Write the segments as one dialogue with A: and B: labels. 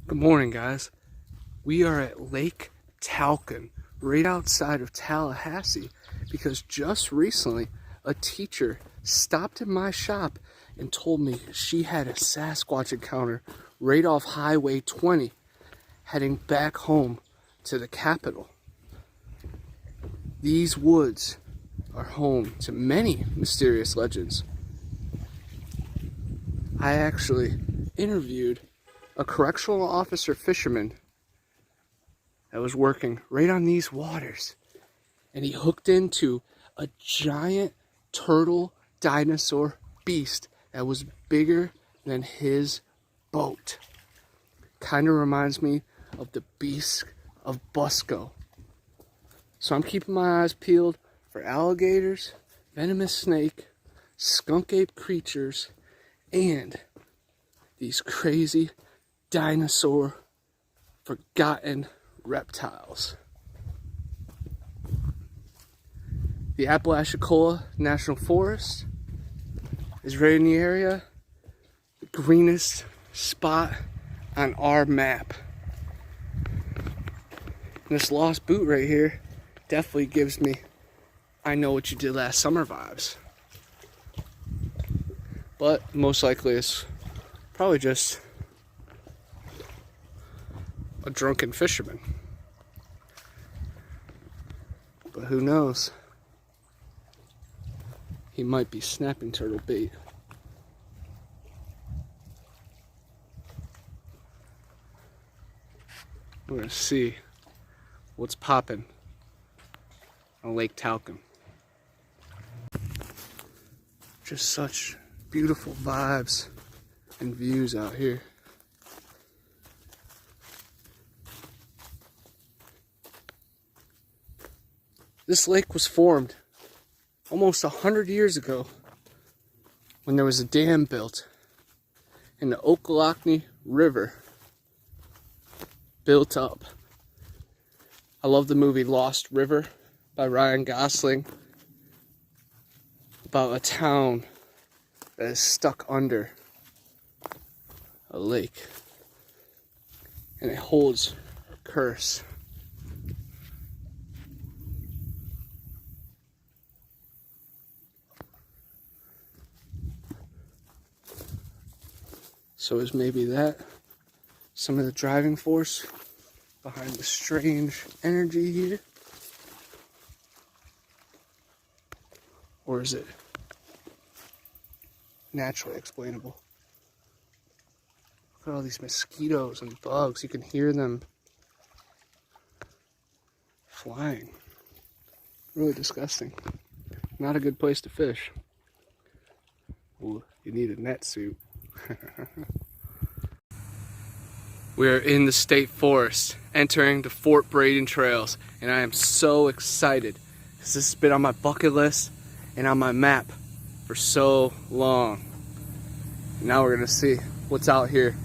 A: Good morning, guys. We are at Lake Talcon, right outside of Tallahassee, because just recently a teacher stopped in my shop and told me she had a Sasquatch encounter right off Highway 20, heading back home to the capital. These woods are home to many mysterious legends. I actually interviewed a correctional officer fisherman that was working right on these waters, and he hooked into a giant turtle dinosaur beast that was bigger than his boat. Kind of reminds me of the beast of Busco. So I'm keeping my eyes peeled for alligators, venomous snake, skunk ape creatures, and these crazy dinosaur forgotten reptiles. The Apalachicola National Forest is right in the area, the greenest spot on our map. And this lost boot right here definitely gives me I know what you did last summer vibes. But most likely it's probably just a drunken fisherman. But who knows? He might be snapping turtle bait. We're gonna see what's popping on Lake Talcon. Just such beautiful vibes and views out here. This lake was formed almost 100 years ago when there was a dam built and the Ocklawacknie River built up. I love the movie Lost River by Ryan Gosling, about a town that is stuck under a lake and it holds a curse. So is maybe that some of the driving force behind the strange energy here? Or is it naturally explainable? Look at all these mosquitoes and bugs. You can hear them flying. Really disgusting. Not a good place to fish. Ooh, you need a net suit. We are in the state forest, entering the Fort Braden trails, and I am so excited because this has been on my bucket list and on my map for so long. Now we're gonna see what's out here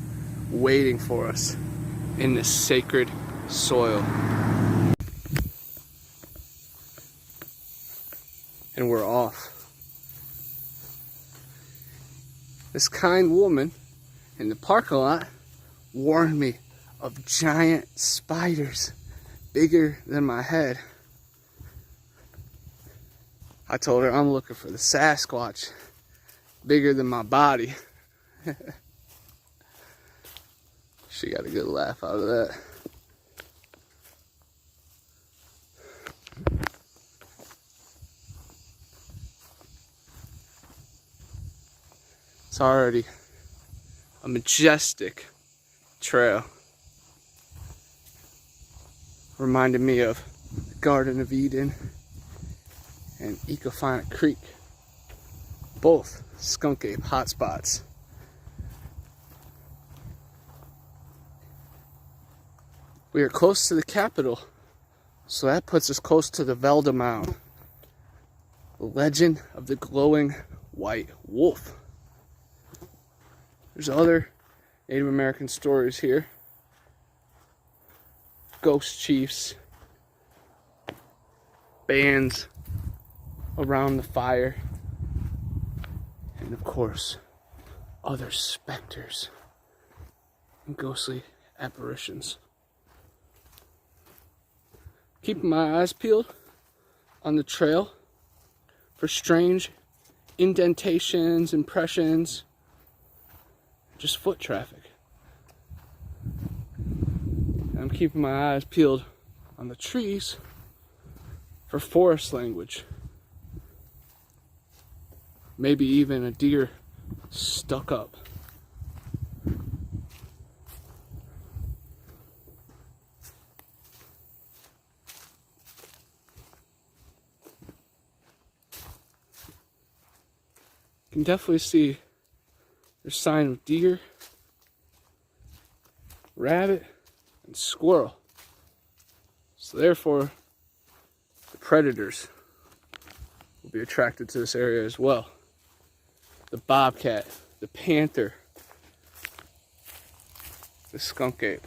A: waiting for us in this sacred soil. And we're off. This kind woman in the parking lot warned me of giant spiders bigger than my head. I told her I'm looking for the Sasquatch bigger than my body. She got a good laugh out of that. It's already a majestic trail. Reminded me of the Garden of Eden and Ecofonic Creek. Both skunk ape hotspots. We are close to the capital, so that puts us close to the Velda Mound, the legend of the glowing white wolf. There's other Native American stories here. Ghost chiefs, bands around the fire, and of course, other specters and ghostly apparitions. Keeping my eyes peeled on the trail for strange indentations, impressions, just foot traffic. I'm keeping my eyes peeled on the trees for forest language. Maybe even a deer stuck up. You can definitely see there's sign of deer, rabbit, and squirrel. So therefore, the predators will be attracted to this area as well. The bobcat, the panther, the skunk ape.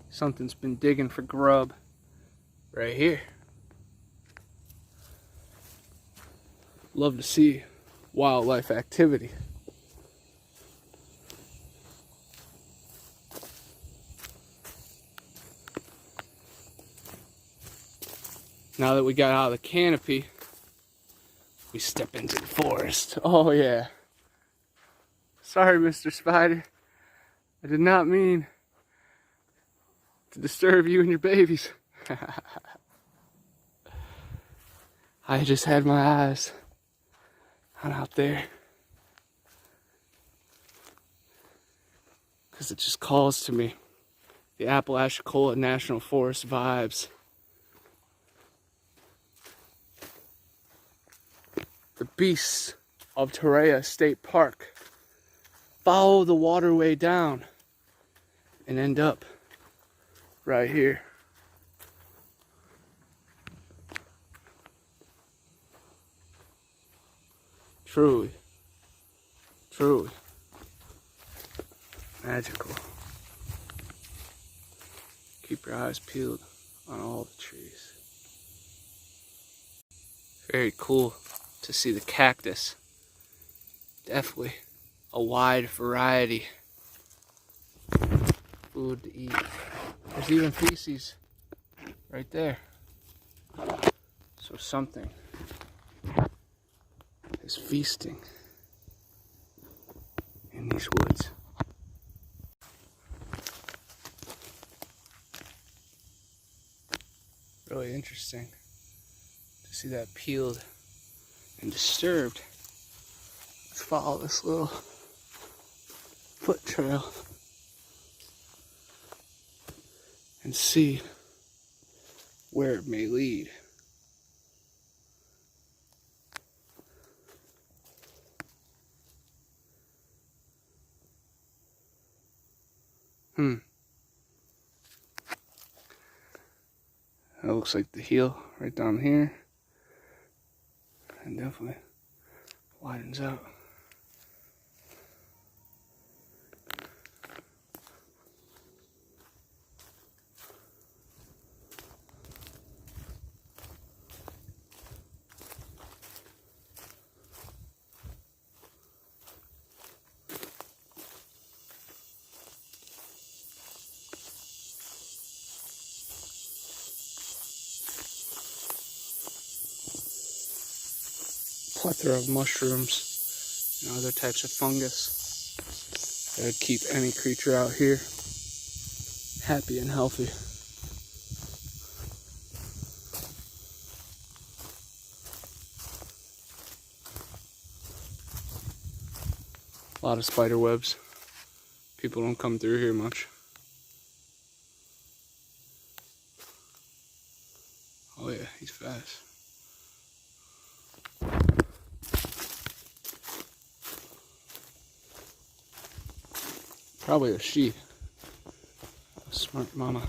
A: Something's been digging for grub right here. Love to see wildlife activity. Now that we got out of the canopy, we step into the forest. Oh yeah. Sorry, Mr. Spider. I did not mean to disturb you and your babies. I just had my eyes on out there. Because it just calls to me the Apalachicola National Forest vibes. The beasts of Torreya State Park follow the waterway down and end up right here. Truly, truly magical. Keep your eyes peeled on all the trees. Very cool to see the cactus. Definitely a wide variety of food to eat. There's even feces right there. So something is feasting in these woods. Really interesting to see that peeled and disturbed. Let's follow this little foot trail and see where it may lead. That looks like the heel right down here. And definitely widens out. Plethora of mushrooms and other types of fungus that would keep any creature out here happy and healthy. A lot of spider webs. People don't come through here much. Oh yeah, he's fast. Probably a she. A smart mama.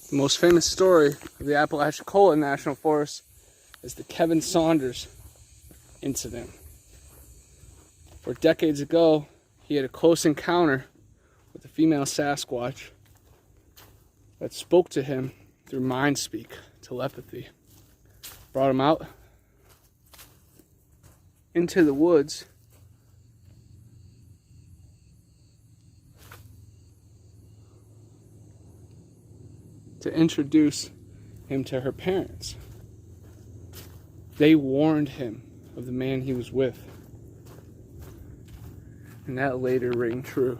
A: The most famous story of the Apalachicola National Forest as the Kevin Saunders incident, where decades ago he had a close encounter with a female Sasquatch that spoke to him through mind speak, telepathy. Brought him out into the woods to introduce him to her parents. They warned him of the man he was with, and that later rang true.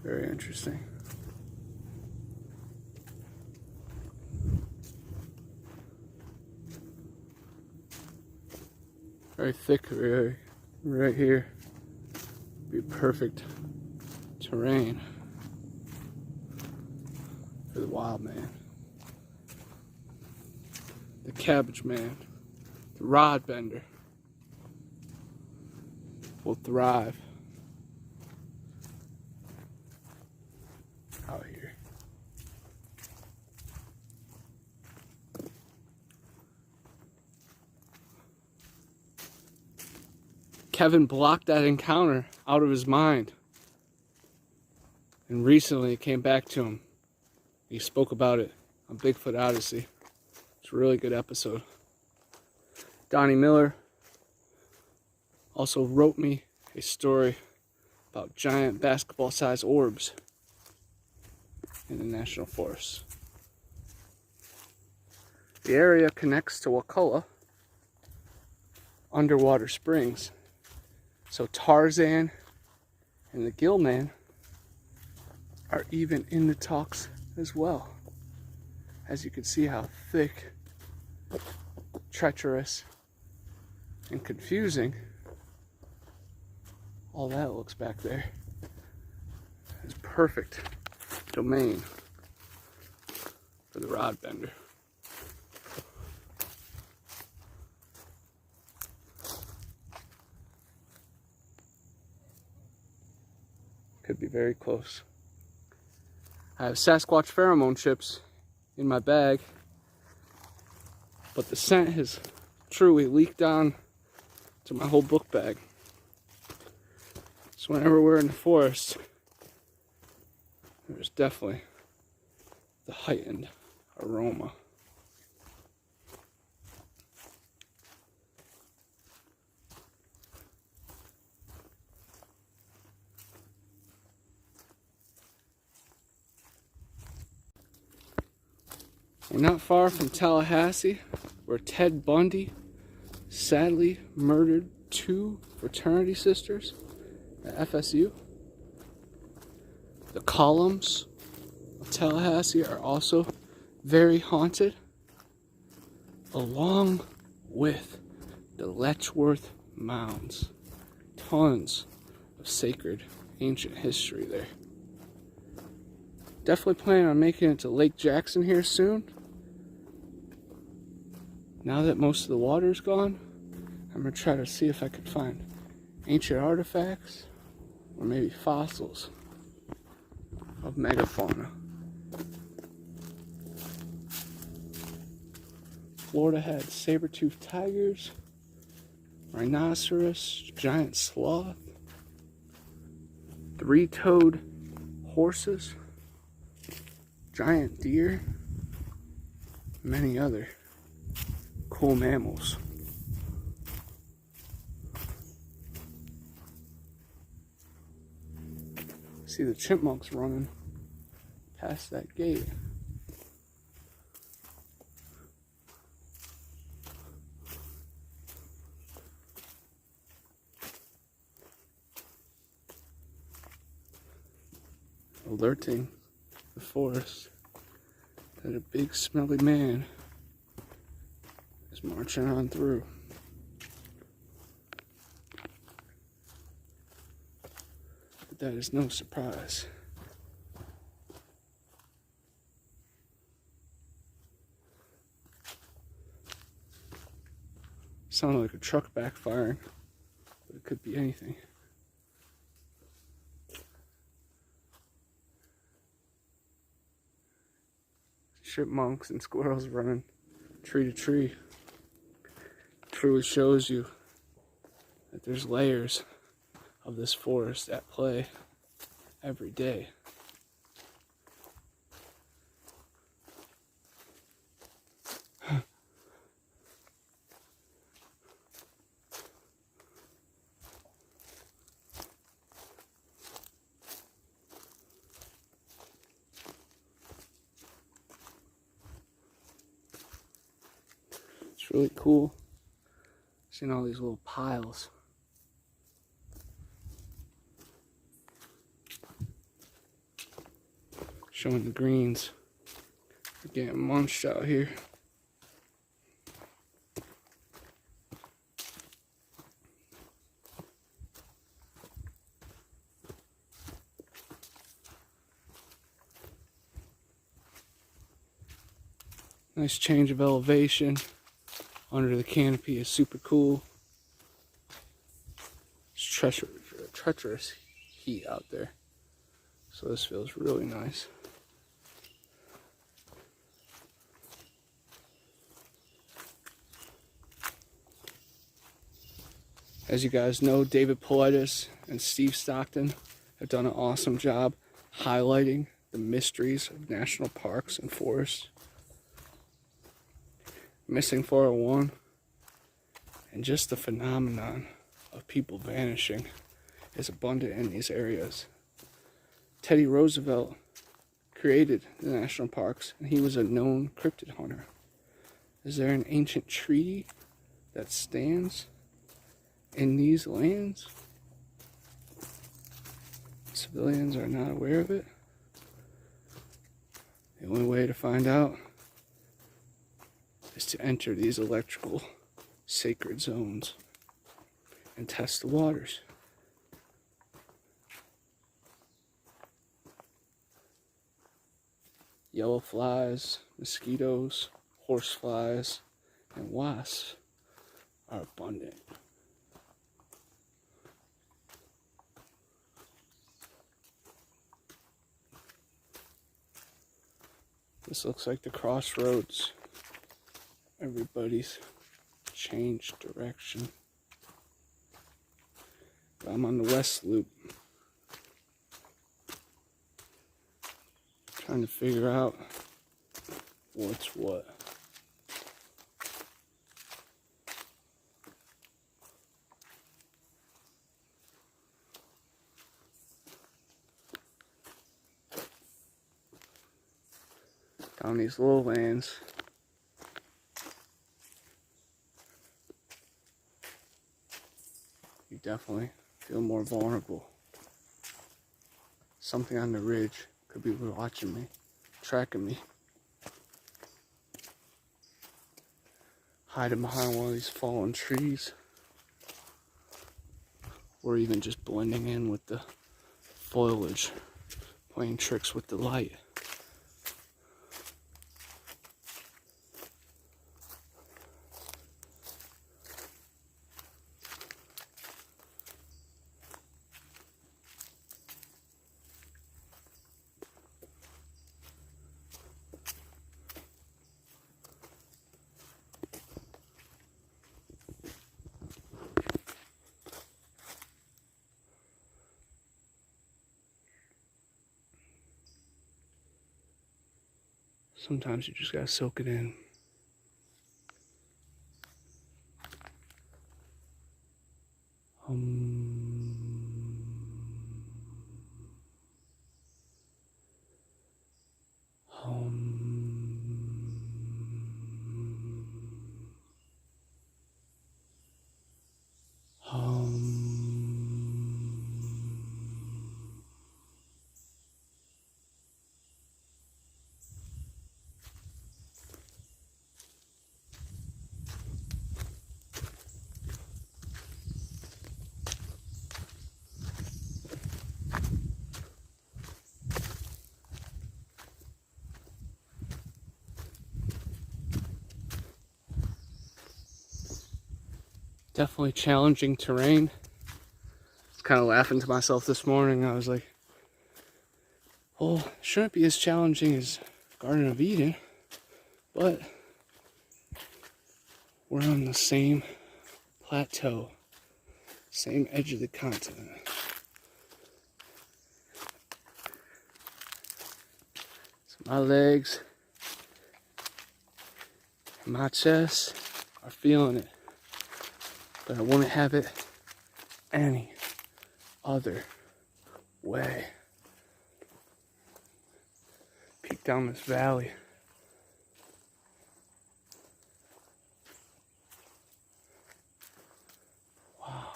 A: Very interesting. Very thick, right here. Be perfect terrain for the wild man. The cabbage man, the rod bender will thrive out here. Kevin blocked that encounter out of his mind, and recently it came back to him. He spoke about it on Bigfoot Odyssey. It's a really good episode. Donnie Miller also wrote me a story about giant basketball-sized orbs in the national forest. The area connects to Wakulla underwater springs. So Tarzan and the Gill Man are even in the talks as well. As you can see how thick, treacherous, and confusing all that looks back there. It's perfect domain for the rod bender. Could be very close. I have Sasquatch pheromone chips in my bag, but the scent has truly leaked on to my whole book bag. So whenever we're in the forest, there's definitely the heightened aroma. We're not far from Tallahassee, where Ted Bundy sadly murdered 2 fraternity sisters at FSU. The columns of Tallahassee are also very haunted, along with the Letchworth Mounds. Tons of sacred ancient history there. Definitely planning on making it to Lake Jackson here soon. Now that most of the water's gone, I'm going to try to see if I could find ancient artifacts or maybe fossils of megafauna. Florida had saber-toothed tigers, rhinoceros, giant sloth, 3-toed horses, giant deer, many other cool mammals. See the chipmunks running past that gate. Alerting the forest that a big smelly man is marching on through. But that is no surprise. Sounded like a truck backfiring, but it could be anything. Chipmunks and squirrels running tree to tree. truly shows you that there's layers of this forest at play every day. It's really cool seeing all these little piles. Showing the greens are getting munched out here. Nice change of elevation under the canopy is super cool. It's treacherous heat out there, so this feels really nice. As you guys know, David Paulides and Steve Stockton have done an awesome job highlighting the mysteries of national parks and forests. Missing 401 and just the phenomenon of people vanishing is abundant in these areas. Teddy Roosevelt created the national parks, and he was a known cryptid hunter. Is there an ancient treaty that stands in these lands? Civilians are not aware of it. The only way to find out is to enter these electrical sacred zones and test the waters. Yellow flies, mosquitoes, horseflies, and wasps are abundant. This looks like the crossroads. Everybody's changed direction. But I'm on the west loop, trying to figure out what's what. Down these little lands, you definitely feel more vulnerable. Something on the ridge could be watching me, tracking me, hiding behind one of these fallen trees, or even just blending in with the foliage, playing tricks with the light. Sometimes you just gotta soak it in. Definitely challenging terrain. I was kind of laughing to myself this morning. I was like, well, it shouldn't be as challenging as Garden of Eden, but we're on the same plateau, same edge of the continent. So my legs and my chest are feeling it, but I wouldn't have it any other way. Peek down this valley. Wow.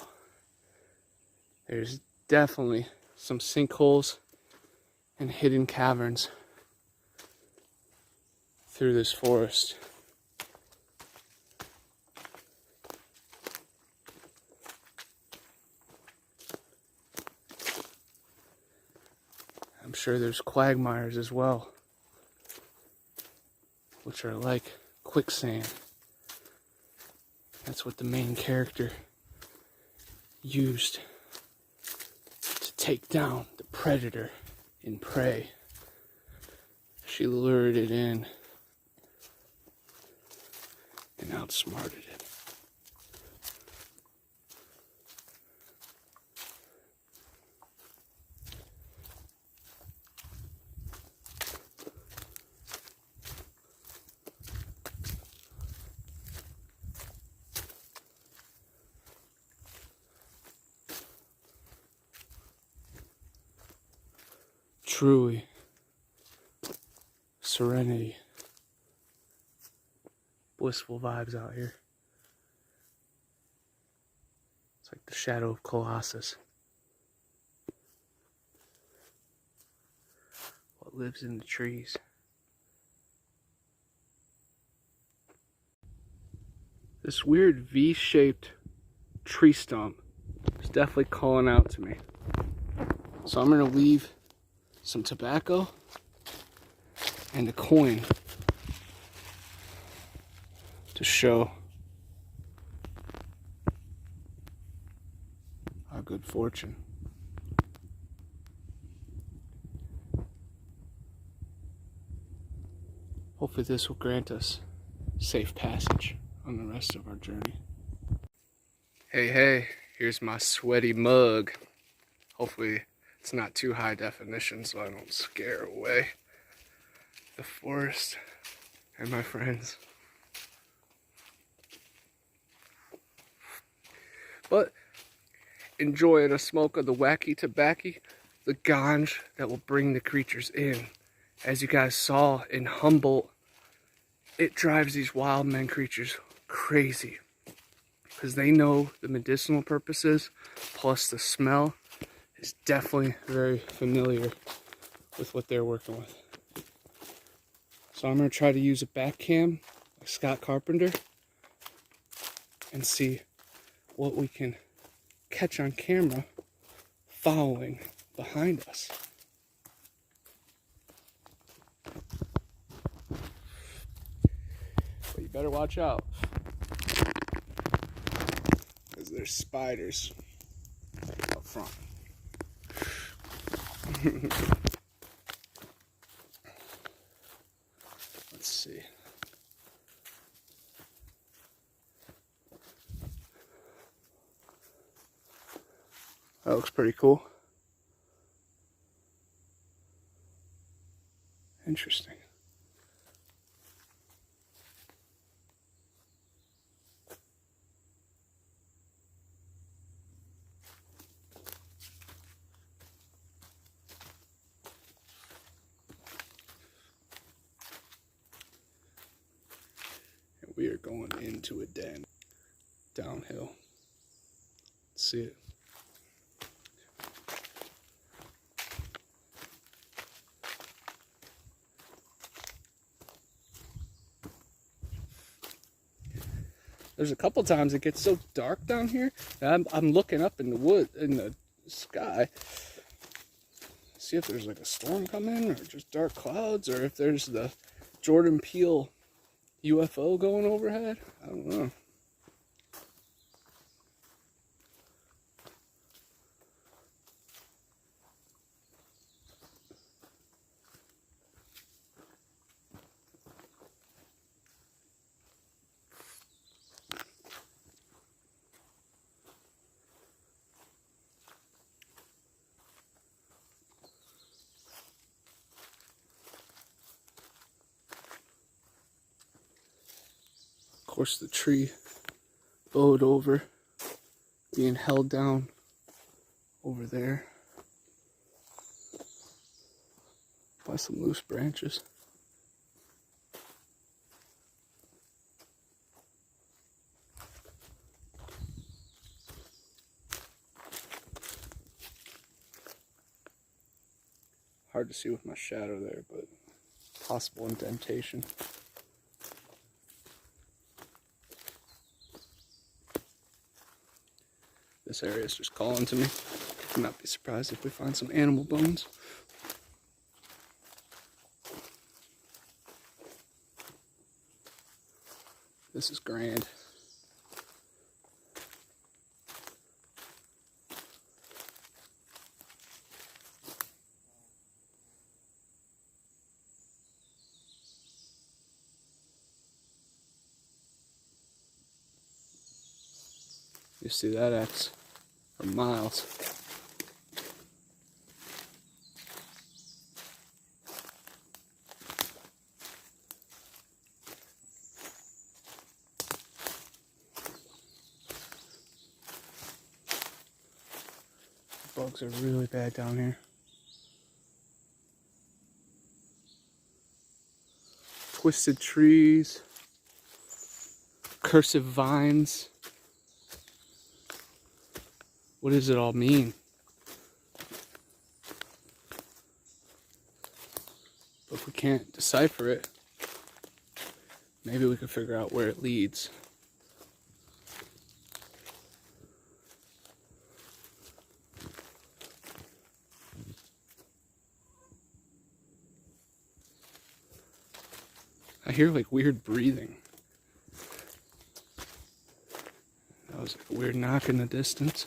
A: There's definitely some sinkholes and hidden caverns through this forest. I'm sure there's quagmires as well, which are like quicksand. That's what the main character used to take down the predator in prey. She lured it in and outsmarted it. Truly, serenity, blissful vibes out here. It's like the shadow of Colossus. What lives in the trees. This weird V-shaped tree stump is definitely calling out to me. So I'm gonna leave some tobacco and a coin to show our good fortune. Hopefully this will grant us safe passage on the rest of our journey. Hey, here's my sweaty mug. Hopefully it's not too high definition so I don't scare away the forest and my friends. But enjoying a smoke of the wacky tobacco, the ganj that will bring the creatures in. As you guys saw in Humboldt, it drives these wild men creatures crazy because they know the medicinal purposes plus the smell is definitely very familiar with what they're working with. So I'm going to try to use a back cam like Scott Carpenter and see what we can catch on camera following behind us. But you better watch out because there's spiders up front. Let's see. That looks pretty cool. Interesting. We are going into a den, downhill. Let's see it. There's a couple times it gets so dark down here that I'm looking up in the wood, in the sky, see if there's like a storm coming or just dark clouds, or if there's the Jordan Peele UFO going overhead. I don't know. course, the tree bowed over, being held down over there by some loose branches. Hard to see with my shadow there, but possible indentation. This area is just calling to me. Would not be surprised if we find some animal bones. This is grand. You see that X for miles. Bugs are really bad down here. Twisted trees, cursive vines. What does it all mean? But if we can't decipher it, maybe we can figure out where it leads. I hear like weird breathing. That was like a weird knock in the distance.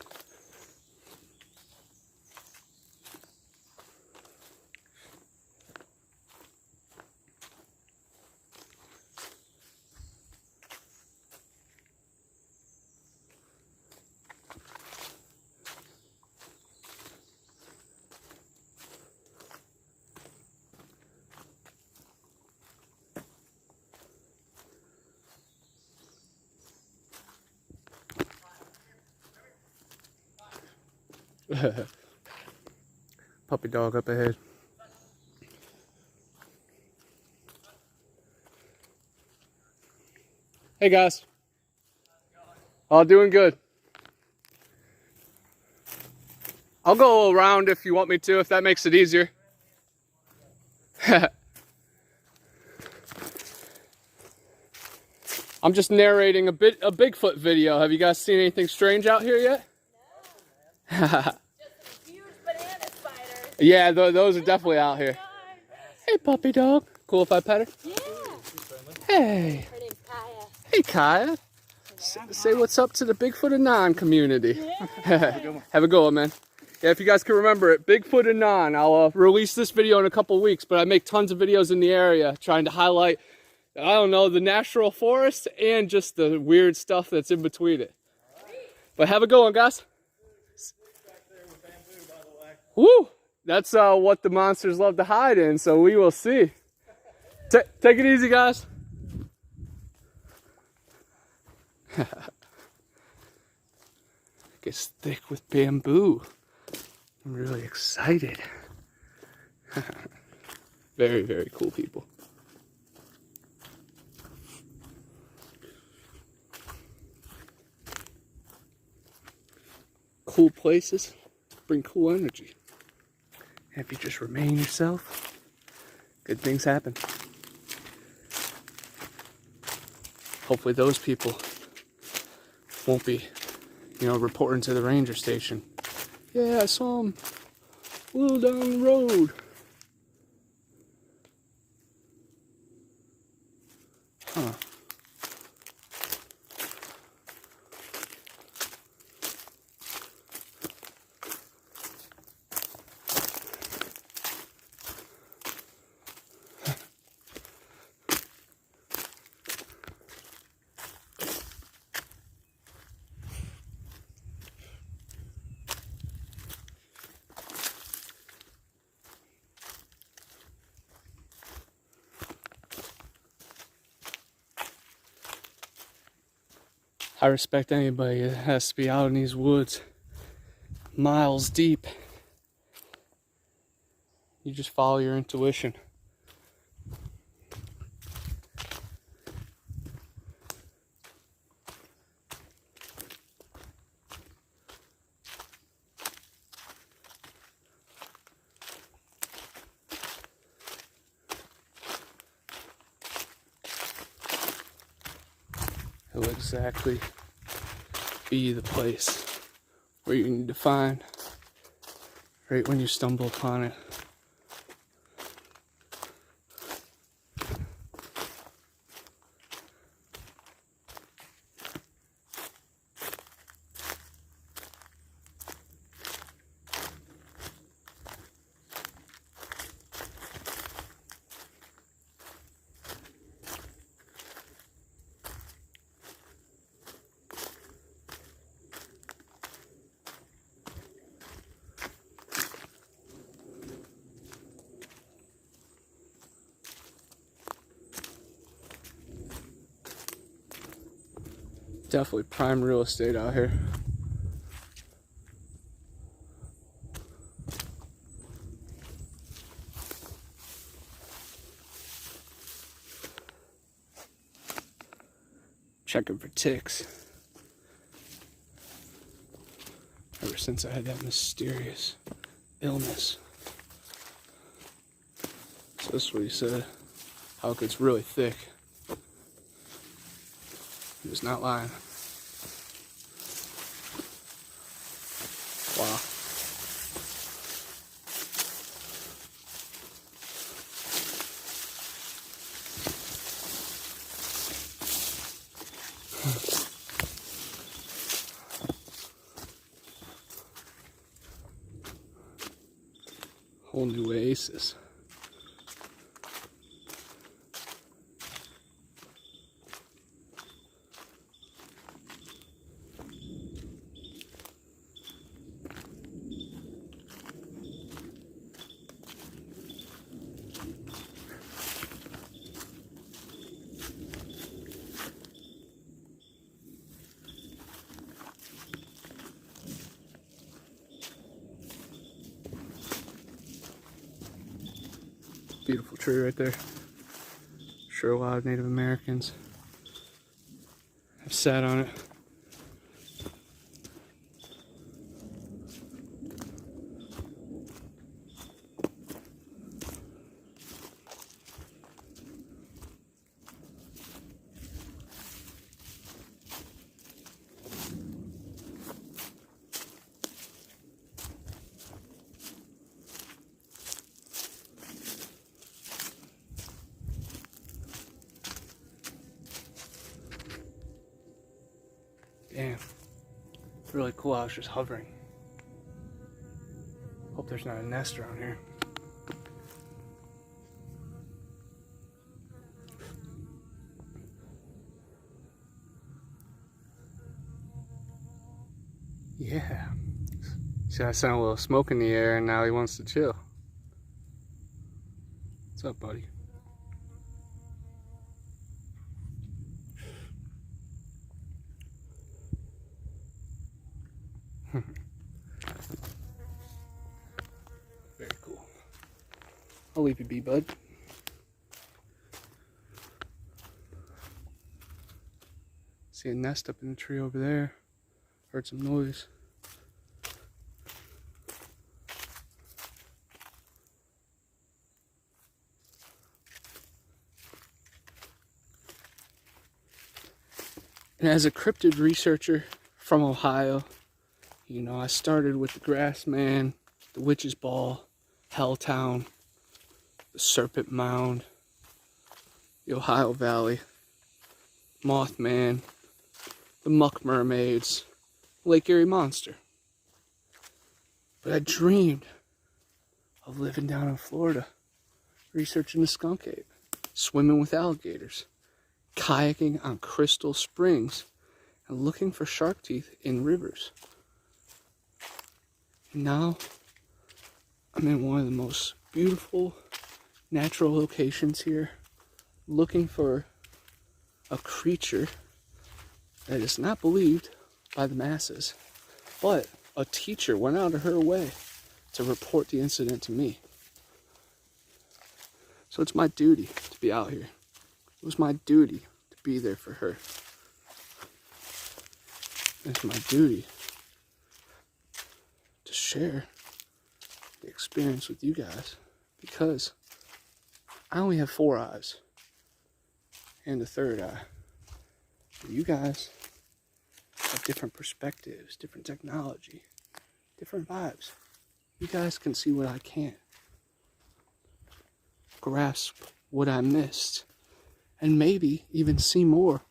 A: Puppy dog up ahead. Hey guys. All doing good. I'll go around if you want me to, if that makes it easier. I'm just narrating a Bigfoot video. Have you guys seen anything strange out here yet? No. Just some huge banana spiders. Yeah, those are definitely out here. Hey, puppy dog. Cool if I pet her? Yeah. Hey. Her name's Kaya. Hey, Kaya. Say what's up to the Bigfoot Anon community. Yeah. Have a good one, man. Yeah, if you guys can remember it, Bigfoot Anon. I'll release this video in a couple weeks, but I make tons of videos in the area trying to highlight, I don't know, the natural forest and just the weird stuff that's in between it. But have a good one, guys. Woo! That's what the monsters love to hide in, so we will see. Take it easy, guys. Gets thick with bamboo. I'm really excited. Very, very cool people. Cool places bring cool energy. And if you just remain yourself, good things happen. Hopefully those people won't be, reporting to the ranger station. Yeah, I saw him a little down the road. Huh. I respect anybody that has to be out in these woods, miles deep. You just follow your intuition. It'll exactly be the place where you need to find right when you stumble upon it. Definitely prime real estate out here. Checking for ticks. Ever since I had that mysterious illness. So this is what he said. How it gets really thick. He was not lying. Wow. Whole new oasis. Beautiful tree right there. Sure, a lot of Native Americans have sat on it. Damn. Really cool. I was just hovering. Hope there's not a nest around here. Yeah. See, I sent a little smoke in the air and now he wants to chill. What's up, buddy? Very cool. I'll leave you be, bud. See a nest up in the tree over there. Heard some noise. And as a cryptid researcher from Ohio, you know, I started with the Grassman, the Witch's Ball, Helltown, the Serpent Mound, the Ohio Valley, Mothman, the Muck Mermaids, Lake Erie Monster. But I dreamed of living down in Florida, researching the skunk ape, swimming with alligators, kayaking on crystal springs, and looking for shark teeth in rivers. And now I'm in one of the most beautiful natural locations here, looking for a creature It is not believed by the masses, but a teacher went out of her way to report the incident to me. So it's my duty to be out here. It was my duty to be there for her. It's my duty to share the experience with you guys, because I only have 4 eyes and a third eye. You guys have different perspectives, different technology, different vibes. You guys can see what I can't. Grasp what I missed, and maybe even see more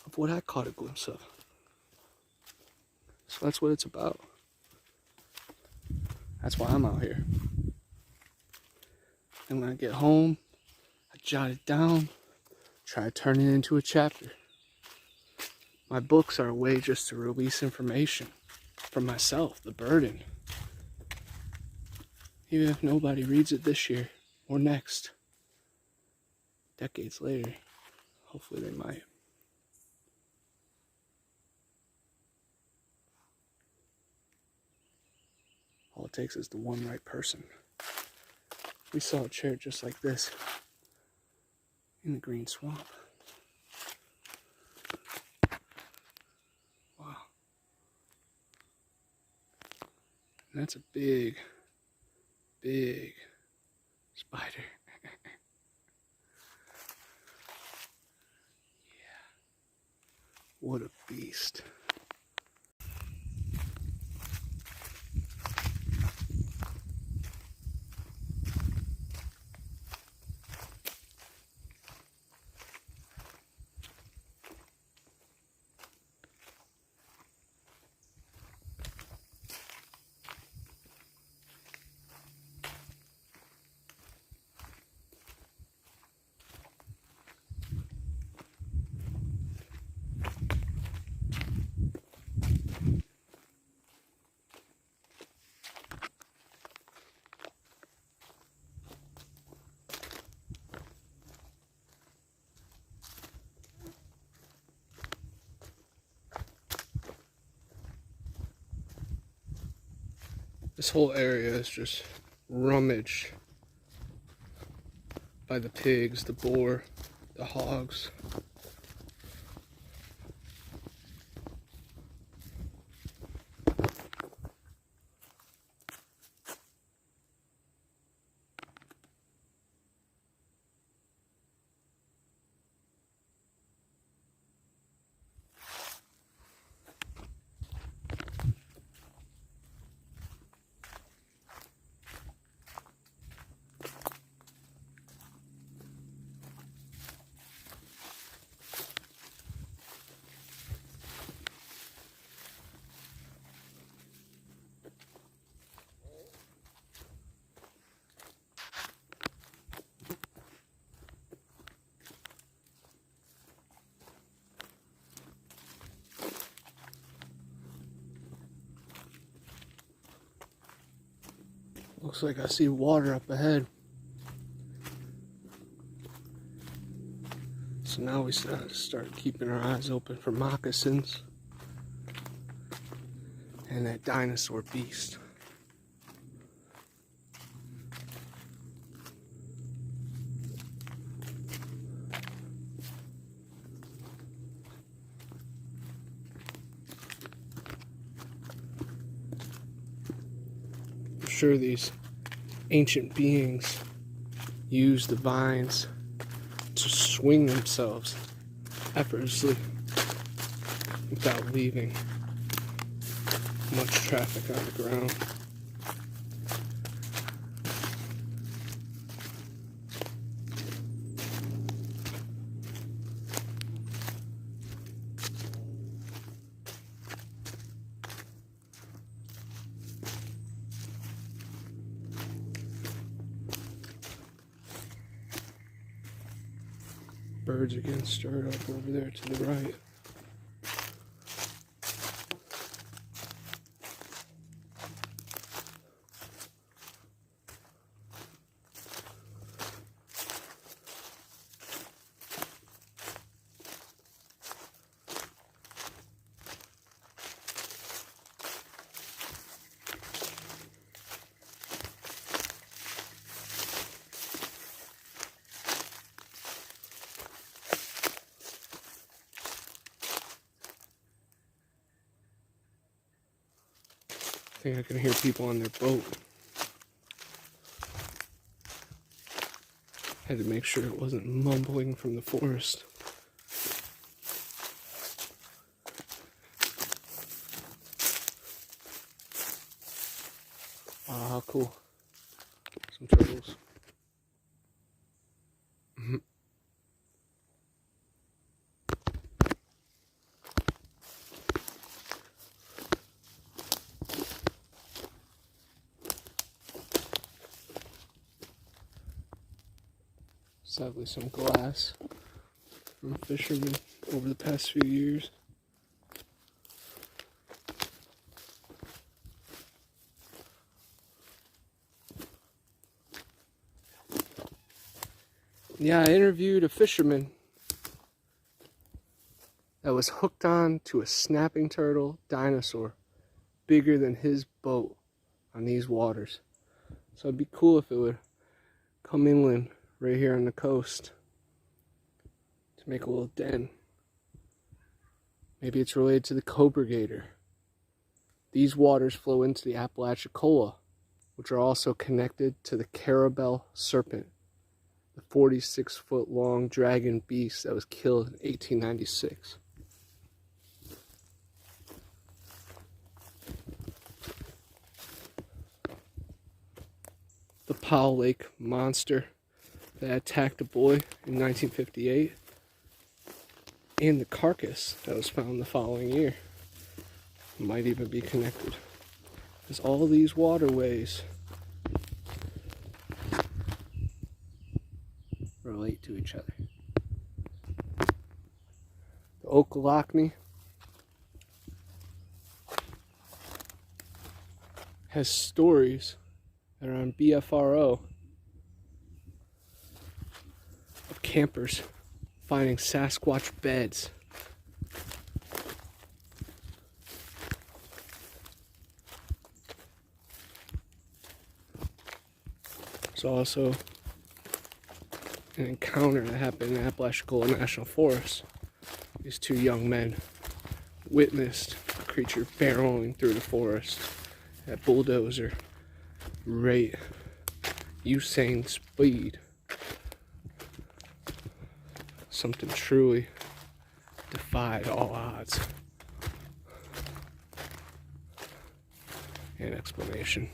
A: of what I caught a glimpse of. So that's what it's about. That's why I'm out here. And when I get home, I jot it down, try to turn it into a chapter. My books are a way just to release information from myself, the burden. Even if nobody reads it this year or next, decades later, hopefully they might. All it takes is the one right person. We saw a chair just like this in the green swamp. Wow. And that's a big, big spider. Yeah. What a beast. This whole area is just rummaged by the pigs, the boar, the hogs. Looks like I see water up ahead. So now we start keeping our eyes open for moccasins and that dinosaur beast. I'm sure these ancient beings use the vines to swing themselves effortlessly without leaving much traffic on the ground. Birds are getting stirred up over there to the right. I think I can hear people on their boat. Had to make sure it wasn't mumbling from the forest. Wow, how cool. Some turtles. Sadly, some glass from fishermen over the past few years. Yeah, I interviewed a fisherman that was hooked on to a snapping turtle dinosaur bigger than his boat on these waters. So it'd be cool if it would come inland right here on the coast to make a little den. Maybe it's related to the cobra gator. These waters flow into the Apalachicola, which are also connected to the Carabel serpent, the 46-foot long dragon beast that was killed in 1896. The Powell Lake monster that attacked a boy in 1958, and the carcass that was found the following year might even be connected, because all these waterways relate to each other. The Ocklawacknie has stories that are on BFRO of campers finding Sasquatch beds. There's also an encounter that happened in Apalachicola National Forest. These two young men witnessed a creature barreling through the forest at bulldozer rate, Usain speed. Something truly defied all odds and explanation.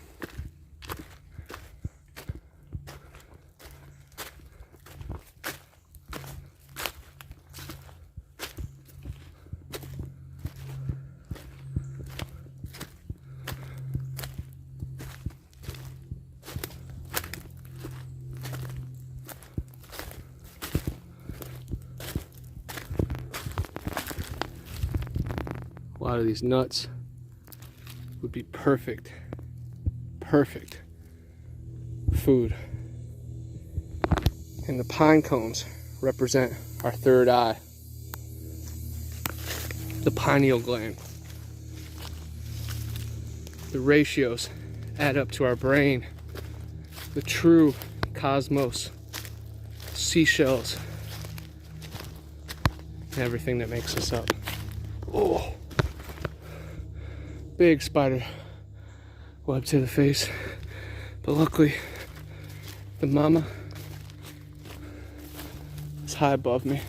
A: A lot of these nuts would be perfect food. And the pine cones represent our third eye, the pineal gland. The ratios add up to our brain, the true cosmos, seashells, and everything that makes us up. Oh, big spider web to the face, but luckily the mama is high above me.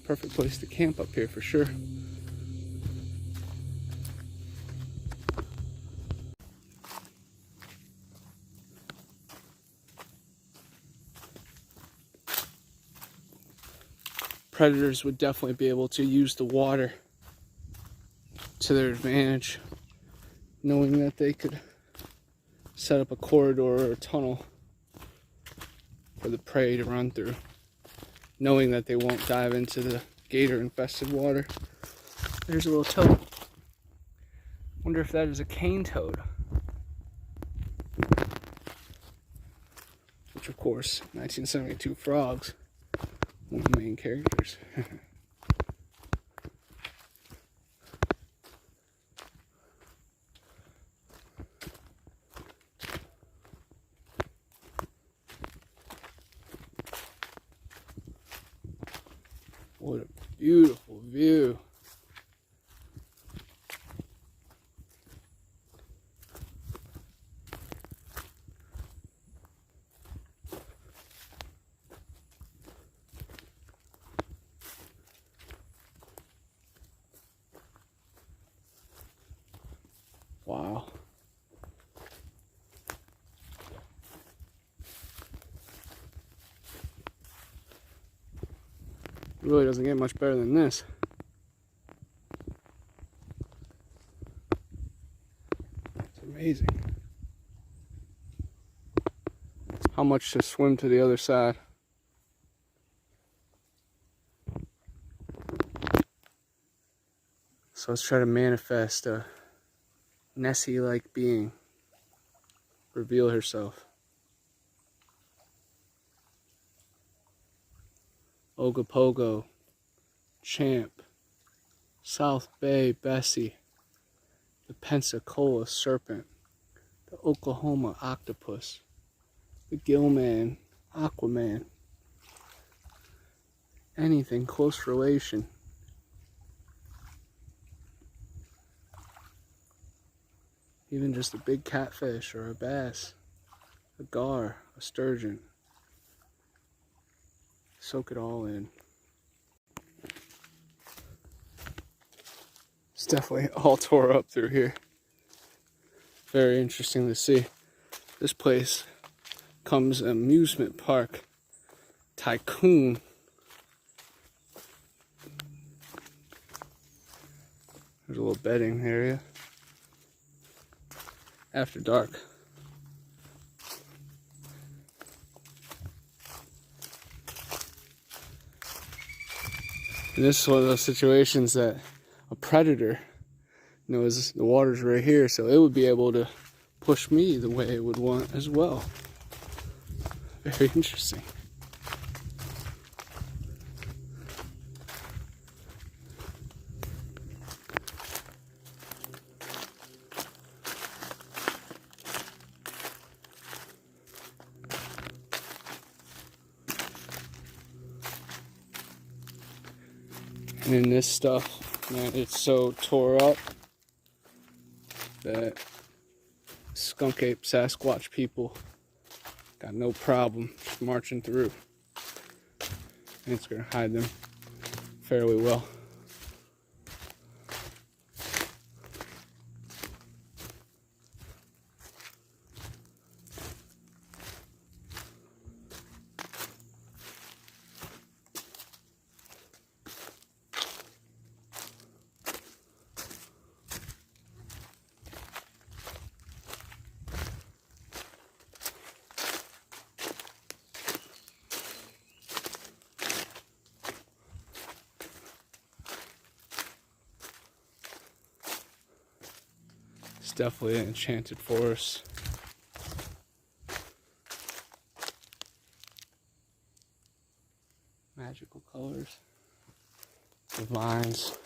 A: Perfect place to camp up here for sure. Predators would definitely be able to use the water to their advantage, knowing that they could set up a corridor or a tunnel for the prey to run through, knowing that they won't dive into the gator infested water. There's a little toad. Wonder if that is a cane toad, which of course 1972 frogs, one of the main characters. What a beautiful view. Wow. It really doesn't get much better than this. It's amazing. How much to swim to the other side. So let's try to manifest a Nessie-like being reveal herself. Ogopogo, Champ, South Bay Bessie, the Pensacola Serpent, the Oklahoma Octopus, the Gillman, Aquaman, anything close relation. Even just a big catfish or a bass, a gar, a sturgeon. Soak it all in. It's definitely all tore up through here. Very interesting to see. This place comes amusement park tycoon. There's a little bedding area. After dark. And this is one of those situations that a predator knows the water's right here, so it would be able to push me the way it would want as well. Very interesting. And in this stuff, man, it's so tore up that skunk ape Sasquatch people got no problem just marching through. And it's gonna hide them fairly well. It's definitely an enchanted forest. Magical colors. The vines.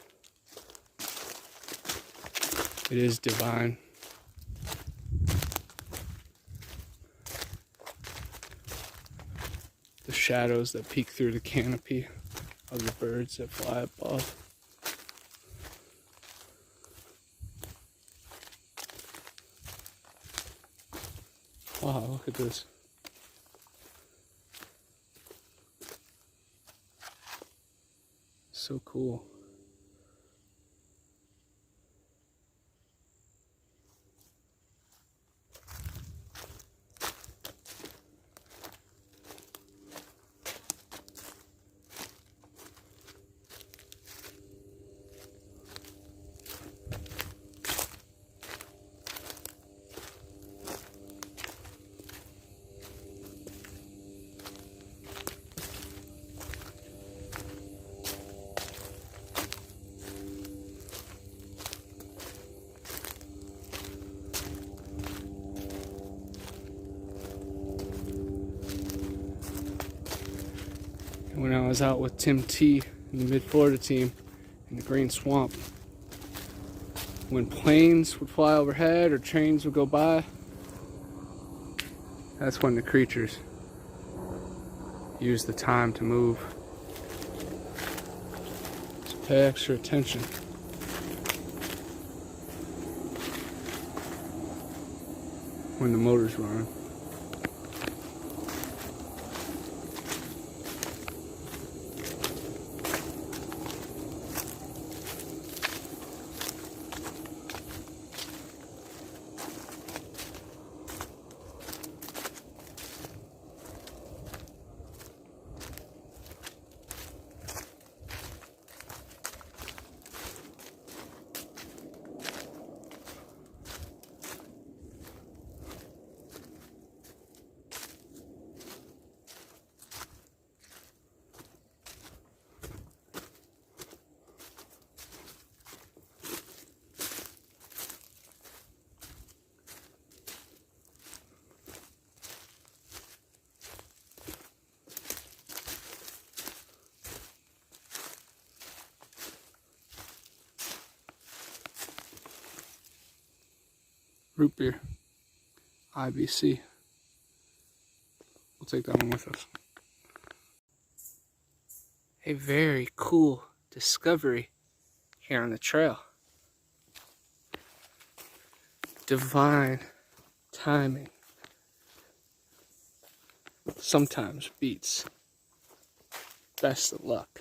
A: It is divine. The shadows that peek through the canopy of the birds that fly above. Wow, look at this. So cool. When I was out with Tim T in the Mid-Florida team in the Green Swamp, when planes would fly overhead or trains would go by, that's when the creatures use the time to move. pay extra attention. When the motor's running. Root beer. IBC. We'll take that one with us. A very cool discovery here on the trail. Divine timing sometimes beats best of luck.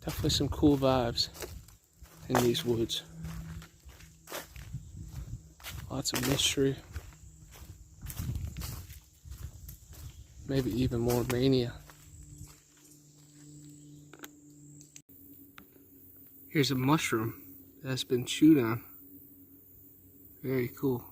A: Definitely some cool vibes in these woods. Lots of mystery. Maybe even more mania. Here's a mushroom that's been chewed on. Very cool.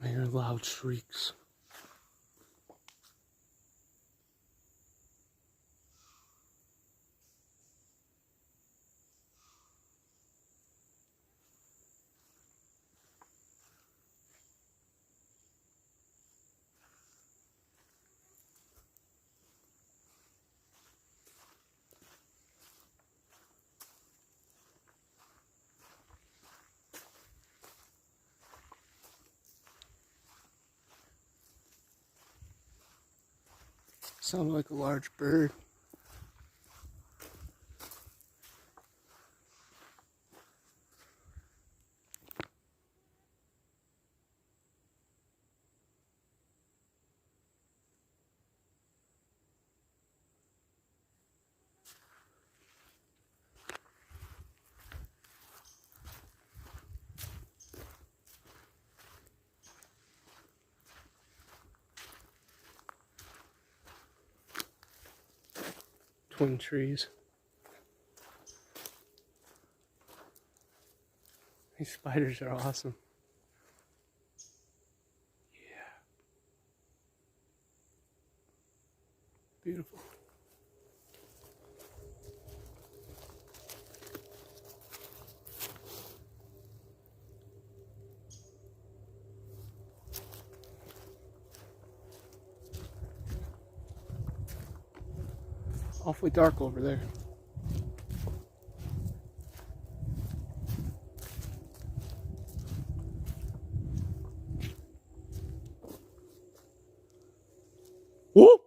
A: I hear loud shrieks. Sounded like a large bird. Twin trees. These spiders are awesome. Yeah. Beautiful. Awfully dark over there. Whoop!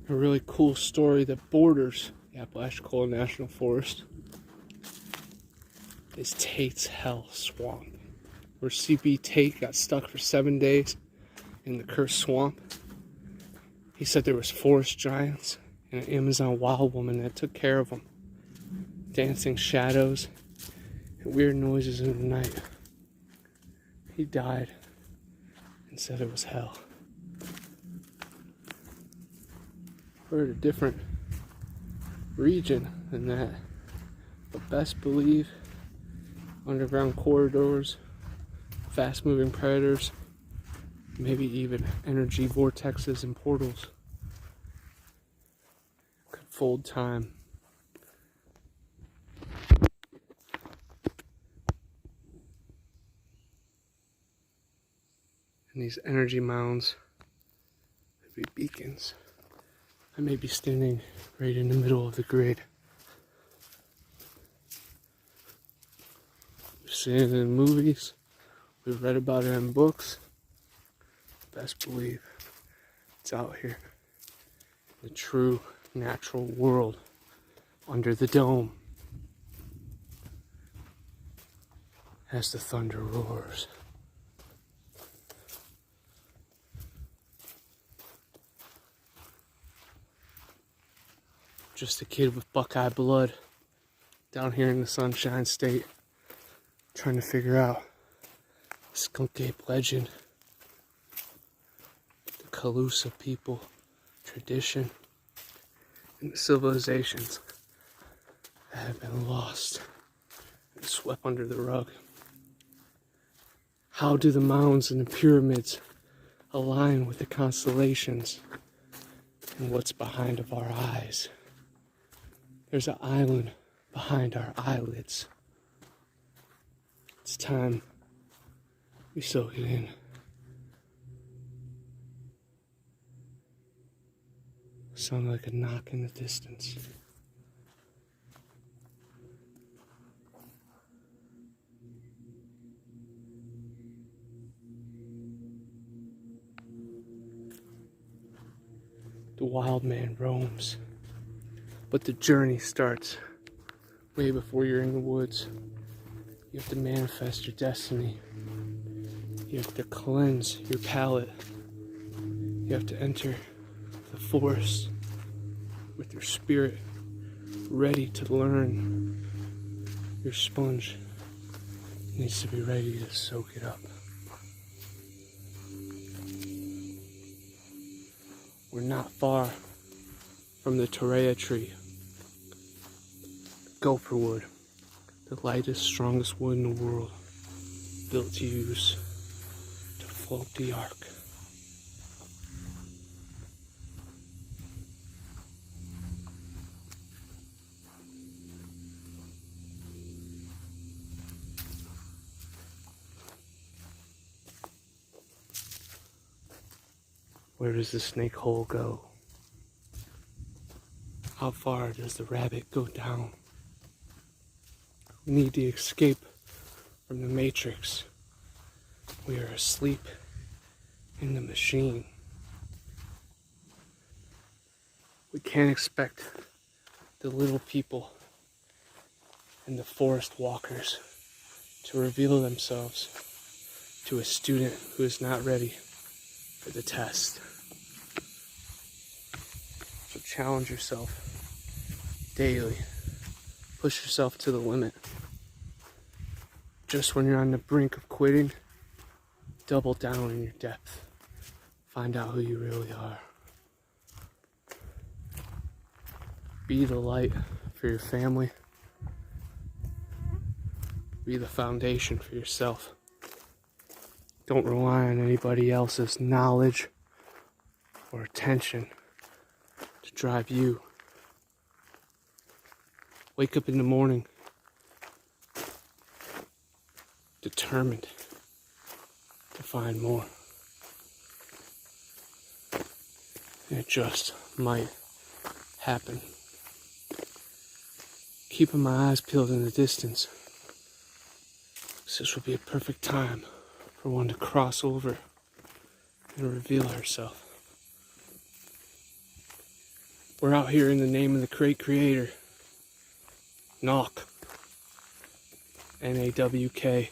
A: A really cool story that borders the Apalachicola National Forest. is Tate's Hell Swamp, where CB Tate got stuck for 7 days in the cursed swamp. He said there was forest giants and an Amazon wild woman that took care of him. Dancing shadows and weird noises in the night. He died and said it was hell. We're at a different region than that, but best believe underground corridors, fast moving predators, maybe even energy vortexes and portals could fold time. And these energy mounds would be beacons. I may be standing right in the middle of the grid. We've seen it in movies, we've read about it in books. Best believe it's out here. The true natural world under the dome as the thunder roars. Just a kid with Buckeye blood down here in the Sunshine State, trying to figure out the Skunk Ape legend, the Calusa people, tradition, and the civilizations that have been lost and swept under the rug. How do the mounds and the pyramids align with the constellations and what's behind of our eyes? There's an island behind our eyelids. It's time we soak it in. Sound like a knock in the distance. The wild man roams. But the journey starts way before you're in the woods. You have to manifest your destiny. You have to cleanse your palate. You have to enter the forest with your spirit ready to learn. Your sponge needs to be ready to soak it up. We're not far from the Torreya tree. Gopher wood, the lightest, strongest wood in the world, built to use to float the ark. Where does the snake hole go? How far does the rabbit go down? We need to escape from the matrix. We are asleep in the machine. We can't expect the little people and the forest walkers to reveal themselves to a student who is not ready for the test. So challenge yourself daily. Push yourself to the limit. Just when you're on the brink of quitting, double down in your depth. Find out who you really are. Be the light for your family. Be the foundation for yourself. Don't rely on anybody else's knowledge or attention to drive you. Wake up in the morning determined to find more. And it just might happen. Keeping my eyes peeled in the distance. This will be a perfect time for one to cross over and reveal herself. We're out here in the name of the great creator. Knock. NAWK.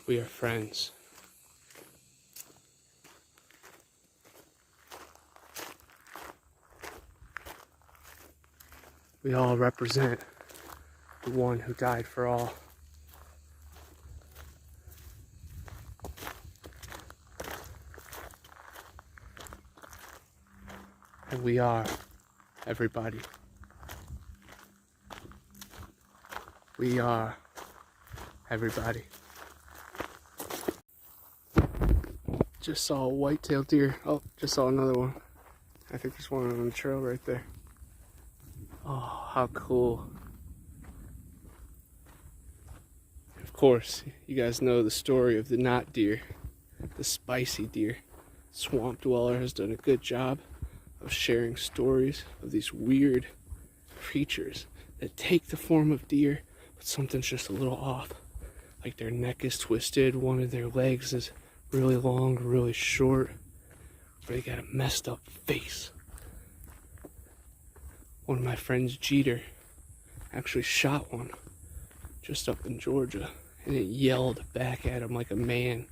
A: We are friends. We all represent the one who died for all. And we are everybody. We are everybody. Just saw a white-tailed deer. Oh, just saw another one. I think there's one on the trail right there. Oh, how cool. Of course, you guys know the story of the not deer, the spicy deer. Swamp Dweller has done a good job of sharing stories of these weird creatures that take the form of deer, but something's just a little off. Like their neck is twisted, one of their legs is really long, really short, or they got a messed up face. One of my friends, Jeter, actually shot one just up in Georgia, and it yelled back at him like a man.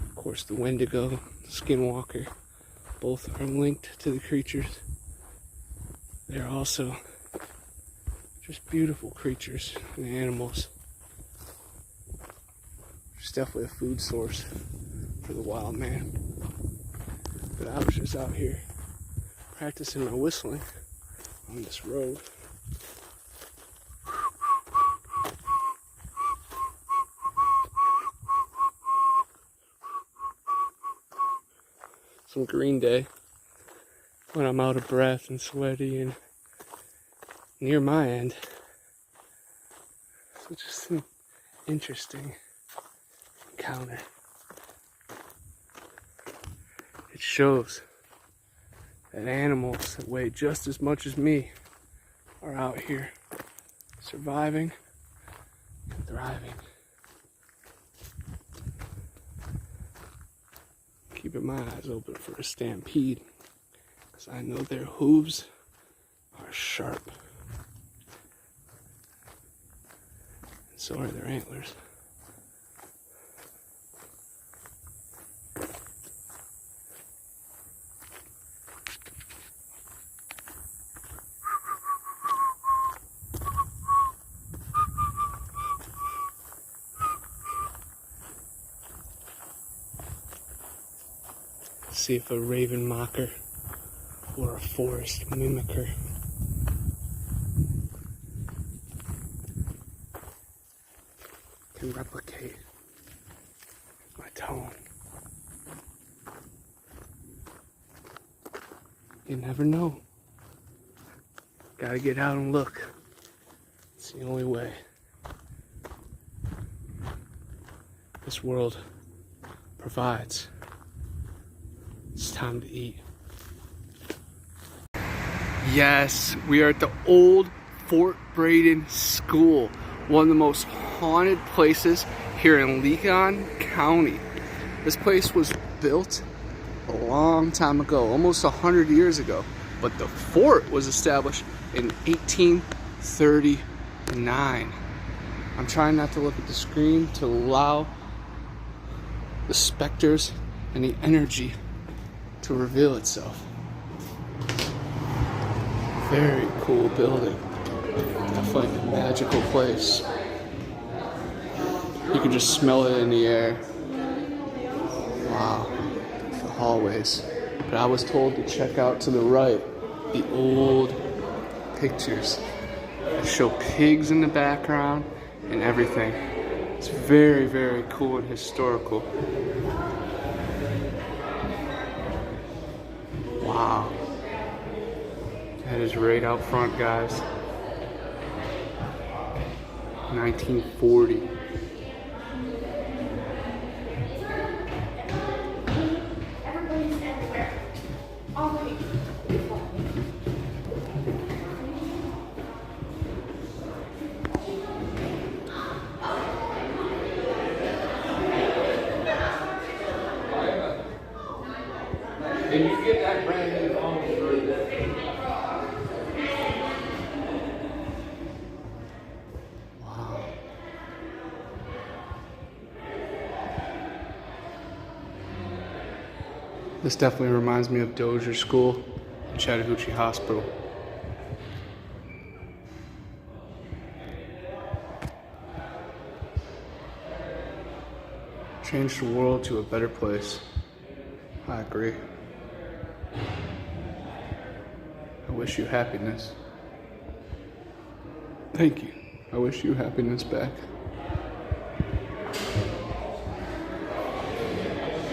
A: Of course, the Wendigo, the Skinwalker, both are linked to the creatures. They're also just beautiful creatures and animals. It's definitely a food source for the wild man. But I was just out here practicing my whistling on this road. Some Green Day when I'm out of breath and sweaty and near my end. So just an interesting encounter. It shows that animals that weigh just as much as me are out here surviving and thriving. Keeping my eyes open for a stampede, because I know their hooves are sharp. And so are their antlers. See if a raven mocker or a forest mimicker can replicate my tone. You never know. Gotta get out and look. It's the only way. This world provides. It's time to eat. Yes, we are at the old Fort Braden School, one of the most haunted places here in Licon County. This place was built a long time ago, almost 100 years ago, but the fort was established in 1839. I'm trying not to look at the screen to allow the specters and the energy to reveal itself. Very cool building. Definitely a magical place. You can just smell it in the air. Wow, the hallways. But I was told to check out to the right, the old pictures that show pigs in the background and everything. It's very, very cool and historical. Wow. That is right out front, guys. 1940.
B: Everybody's everywhere. All the way.
C: Can you get that brand new phone for this?
A: This definitely reminds me of Dozier School and Chattahoochee Hospital. Change the world to a better place. I agree. I wish you happiness. Thank you. I wish you happiness back.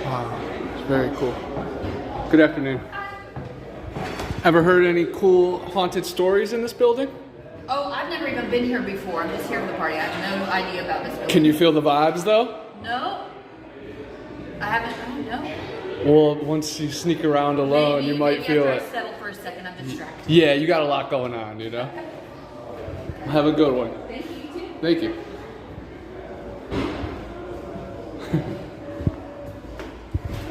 A: Wow, it's very cool. Good afternoon. Ever heard any cool haunted stories in this building?
C: Oh, I've never even been here before. I'm just here for the party. I have no idea about this building.
A: Can you feel the vibes though?
C: No. I haven't. I don't know.
A: Well, once you sneak around alone,
C: Maybe,
A: you might
C: maybe
A: feel
C: after
A: it.
C: I settle for a second, I'm distracted.
A: Yeah, you got a lot going on, you know? Have a good one.
C: Thank you, you too.
A: Thank you.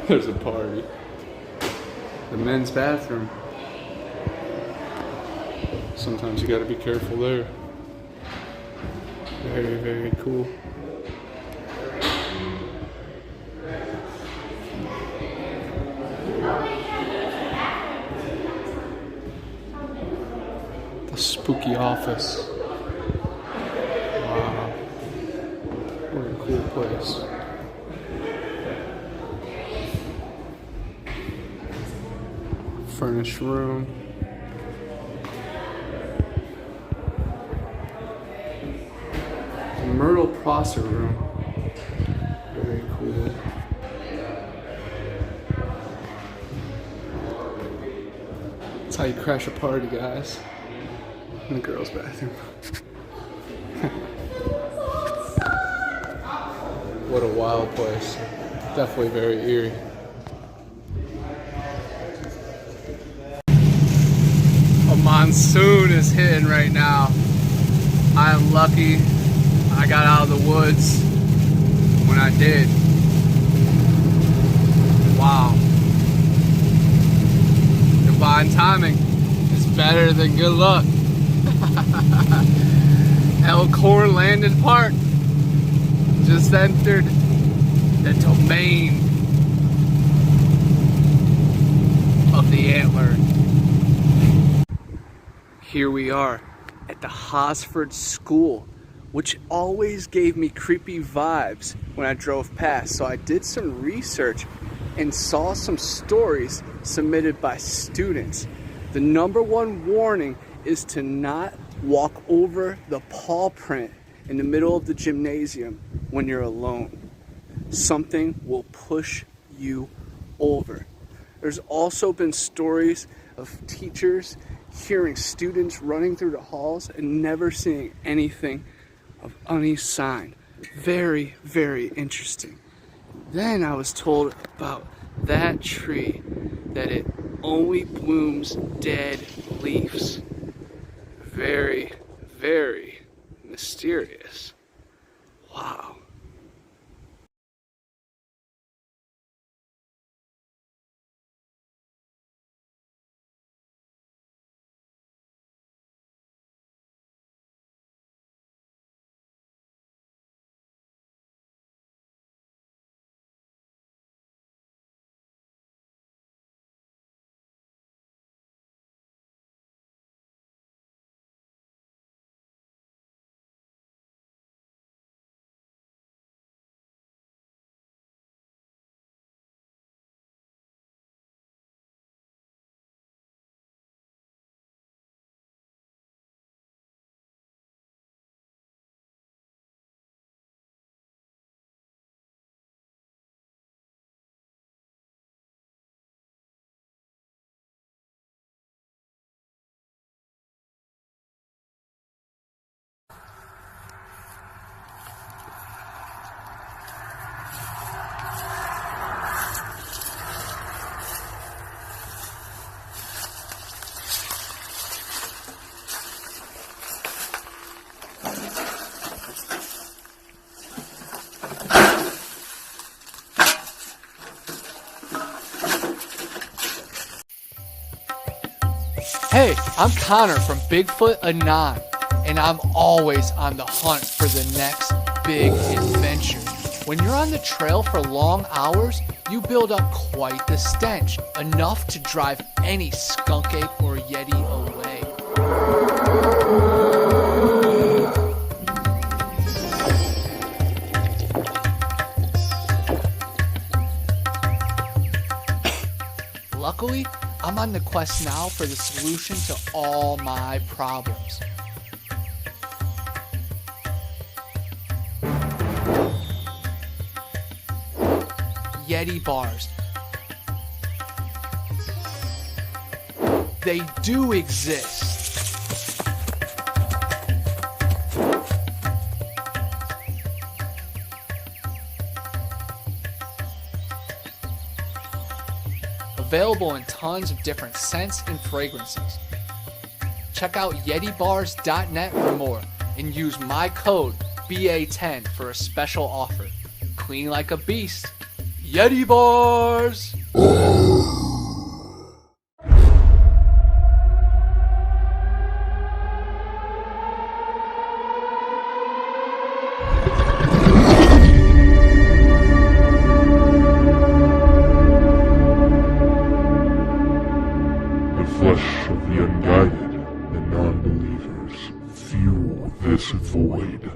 A: There's a party. The men's bathroom. Sometimes you gotta be careful there. Very, very cool. The spooky office. Wow. What a cool place. Furnished room. The Myrtle Prosser room. Very cool. That's how you crash a party, guys. In the girls' bathroom. What a wild place. Definitely very eerie. A monsoon is hitting right now. I am lucky I got out of the woods when I did. Wow. Divine timing is better than good luck. Elkhorn Landing Park just entered the domain of the antler. Here we are at the Hosford School, which always gave me creepy vibes when I drove past. So I did some research and saw some stories submitted by students. The number one warning is to not walk over the paw print in the middle of the gymnasium when you're alone. Something will push you over. There's also been stories of teachers hearing students running through the halls and never seeing anything of any sign. Very, very interesting. Then I was told about that tree, that it only blooms dead leaves. Very, very mysterious. Wow. Hey, I'm Connor from Bigfoot Anon, and I'm always on the hunt for the next big adventure. When you're on the trail for long hours, you build up quite the stench, enough to drive any skunk ape or yeti away. Luckily, I'm on the quest now for the solution to all my problems. Yeti bars. They do exist. Available in tons of different scents and fragrances. Check out YetiBars.net for more and use my code BA10 for a special offer. Clean like a beast. Yeti Bars!
D: The flesh of the unguided and non-believers fuel this void.